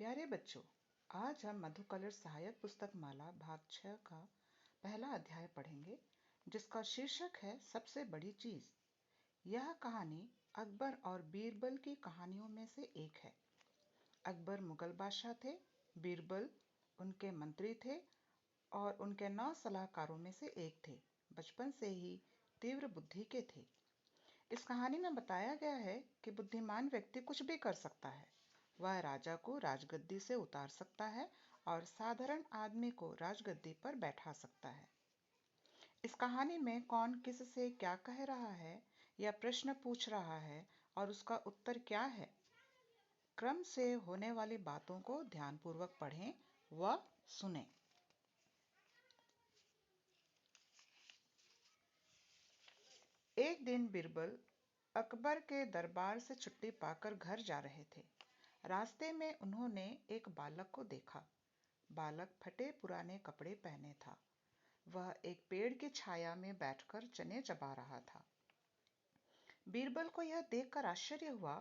प्यारे बच्चों, आज हम मधु कलर सहायक पुस्तक माला भाग 6 का पहला अध्याय पढ़ेंगे, जिसका शीर्षक है सबसे बड़ी चीज। यह कहानी अकबर और बीरबल की कहानियों में से एक है। अकबर मुगल बादशाह थे, बीरबल उनके मंत्री थे और उनके 9 सलाहकारों में से एक थे। बचपन से ही तीव्र बुद्धि के थे। इस कहानी में बताया गया है कि बुद्धिमान व्यक्ति कुछ भी कर सकता है। वह राजा को राजगद्दी से उतार सकता है और साधारण आदमी को राजगद्दी पर बैठा सकता है। इस कहानी में कौन किससे क्या कह रहा है या प्रश्न पूछ रहा है और उसका उत्तर क्या है, क्रम से होने वाली बातों को ध्यानपूर्वक पढ़ें व सुनें। एक दिन बीरबल अकबर के दरबार से छुट्टी पाकर घर जा रहे थे। रास्ते में उन्होंने एक बालक को देखा। बालक फटे पुराने कपड़े पहने था। वह एक पेड़ की छाया में बैठकर चने चबा रहा था। बीरबल को यह देखकर आश्चर्य हुआ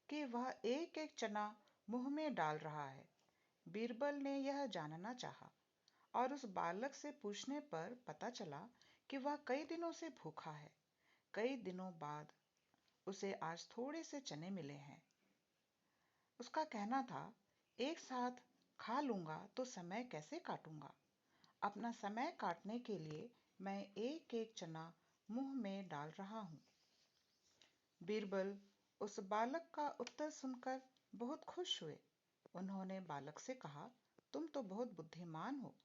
कि वह एक एक चना मुंह में डाल रहा है। बीरबल ने यह जानना चाहा और उस बालक से पूछने पर पता चला कि वह कई दिनों से भूखा है। कई दिनों बाद उसे आज थोड़े से चने मिले हैं। उसका कहना था, एक साथ खा लूंगा तो समय कैसे काटूंगा। अपना समय काटने के लिए मैं एक एक चना मुंह में डाल रहा हूं। बीरबल उस बालक का उत्तर सुनकर बहुत खुश हुए। उन्होंने बालक से कहा, तुम तो बहुत बुद्धिमान हो,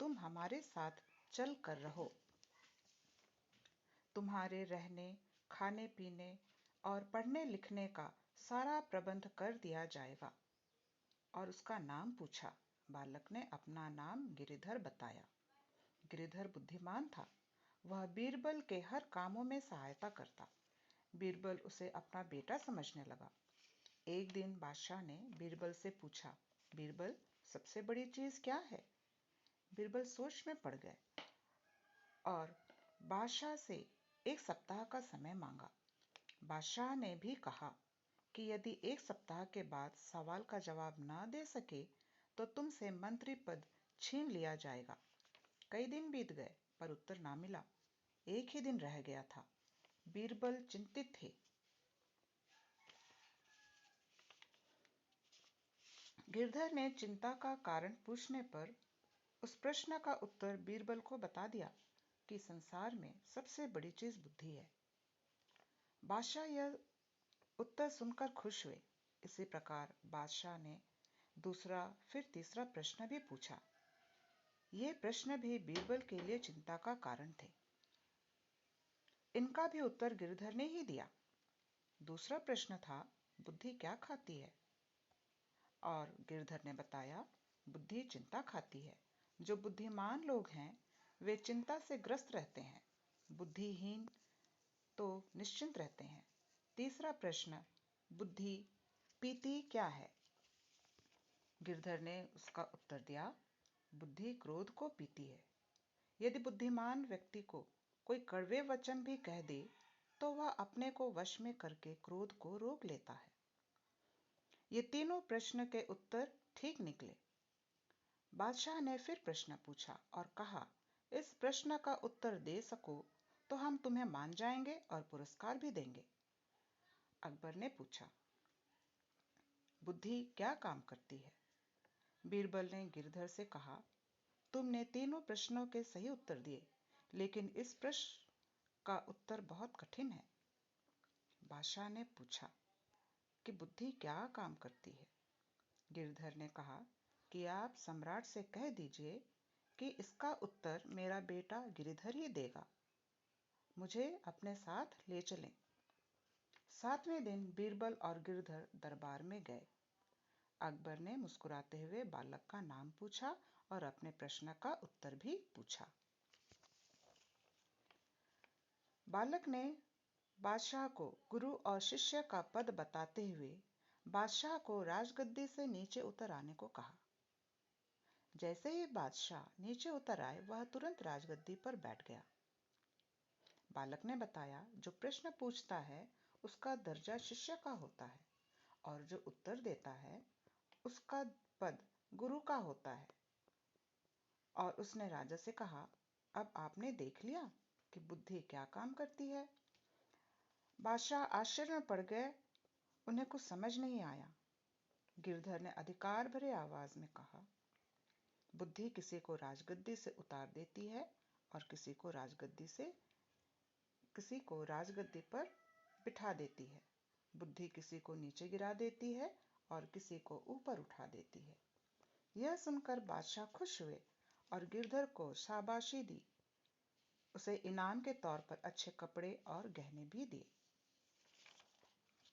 तुम हमारे साथ चल कर रहो। तुम्हारे रहने, खाने पीने और पढ़ने लिखने का सारा प्रबंध कर दिया जाएगा। और उसका नाम पूछा। बालक ने अपना नाम गिरिधर बताया। गिरिधर बुद्धिमान था। वह बीरबल के हर कामों में सहायता करता। बीरबल उसे अपना बेटा समझने लगा। एक दिन बादशाह ने बीरबल से पूछा, बीरबल, सबसे बड़ी चीज क्या है? बीरबल सोच में पड़ गए और बादशाह से एक सप्ताह का समय मांगा। बादशाह ने भी कहा कि यदि एक सप्ताह के बाद सवाल का जवाब ना दे सके तो तुमसे मंत्री पद छीन लिया जाएगा। कई दिन बीत गए पर उत्तर ना मिला। एक ही दिन रह गया था। बीरबल चिंतित थे। गिरधर ने चिंता का कारण पूछने पर उस प्रश्न का उत्तर बीरबल को बता दिया कि संसार में सबसे बड़ी चीज बुद्धि है। बादशाह यह उत्तर सुनकर खुश हुए। इसी प्रकार बादशाह ने दूसरा फिर तीसरा प्रश्न भी पूछा। ये प्रश्न भी बीरबल के लिए चिंता का कारण थे। इनका भी उत्तर गिरधर ने ही दिया। दूसरा प्रश्न था, बुद्धि क्या खाती है? और गिरधर ने बताया, बुद्धि चिंता खाती है। जो बुद्धिमान लोग हैं वे चिंता से ग्रस्त रहते हैं, बुद्धिहीन तो निश्चिंत रहते हैं। तीसरा प्रश्न, बुद्धि पीती क्या है? गिरधर ने उसका उत्तर दिया, बुद्धि क्रोध को पीती है। यदि बुद्धिमान व्यक्ति को कोई कड़वे वचन भी कह दे तो वह अपने को वश में करके क्रोध को रोक लेता है। ये तीनों प्रश्न के उत्तर ठीक निकले। बादशाह ने फिर प्रश्न पूछा और कहा, इस प्रश्न का उत्तर दे सको तो हम तुम्हें मान जाएंगे और पुरस्कार भी देंगे। अकबर ने पूछा, बुद्धि क्या काम करती है? बीरबल ने गिरधर से कहा, तुमने तीनों प्रश्नों के सही उत्तर दिए, लेकिन इस प्रश्न का उत्तर बहुत कठिन है। बादशाह ने पूछा कि बुद्धि क्या काम करती है? गिरधर ने कहा कि आप सम्राट से कह दीजिए कि इसका उत्तर मेरा बेटा गिरिधर ही देगा। मुझे अपने साथ ले चलें। 7वें दिन बीरबल और गिरधर दरबार में गए। अकबर ने मुस्कुराते हुए बालक का नाम पूछा और अपने प्रश्न का उत्तर भी पूछा। बालक ने बादशाह को गुरु और शिष्य का पद बताते हुए बादशाह को राजगद्दी से नीचे उतर आने को कहा। जैसे ही बादशाह नीचे उतर आए, वह तुरंत राजगद्दी पर बैठ गया। बालक ने बताया, जो प्रश्न पूछता है उसका दर्जा शिष्य का होता है और जो उत्तर देता है उसका पद गुरु का होता है। और उसने राजा से कहा, अब आपने देख लिया कि बुद्धि क्या काम करती है। बादशाह आश्चर्य में पड़ गए, उन्हें कुछ समझ नहीं आया। गिरधर ने अधिकार भरे आवाज में कहा, बुद्धि किसी को राजगद्दी से उतार देती है और किसी को राजगद्दी पर बिठा देती है। बुद्धि किसी को नीचे गिरा देती है और किसी को ऊपर उठा देती है। यह सुनकर बादशाह खुश हुए और गिरधर को शाबाशी दी। उसे इनाम के तौर पर अच्छे कपड़े और गहने भी दिए।